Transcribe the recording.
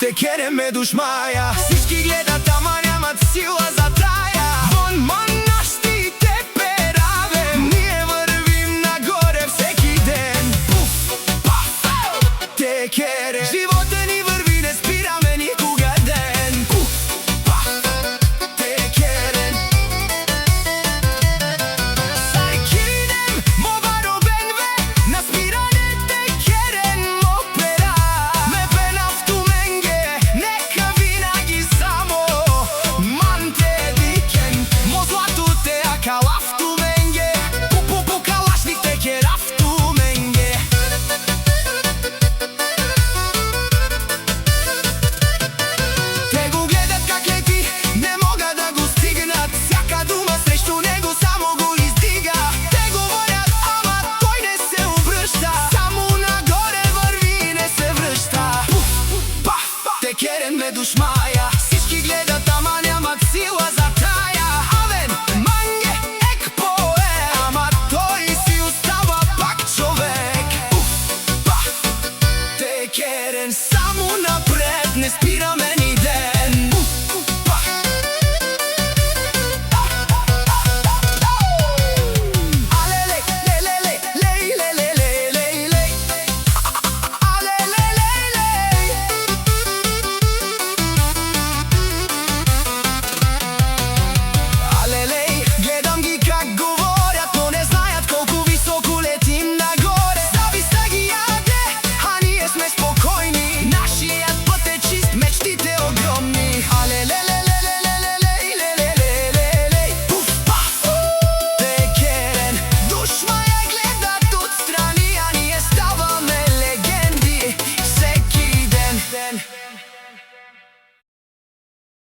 те кереме душмаја. Всички гледат, ама нямат сила за тая. Вон манашти те пераве, ние вървим нагоре всеки ден. Пуф, паф, те керем. Живота ни върви, не спираме никога ден. Пуф, паф, те керем. Саркидем, мобаро бенве, на спиране те керем опера. Ме пен автоменге, нека винаги само манте дикен. Мо злато те акал автоменге, по калашник те кер автоменге. Те го гледат как лети, не могат да го стигнат. Всяка дума срещу него само го издига. Те говорят, ама той не се обръща. Само нагоре върви и не се връща. Пуф, паф, те керен ме душмаја. Всички гледат, ама нямат сила за тая. Авен, манге, екпое, ама той си остава пак човек. Пуф, паф, те керен само напред, не спирам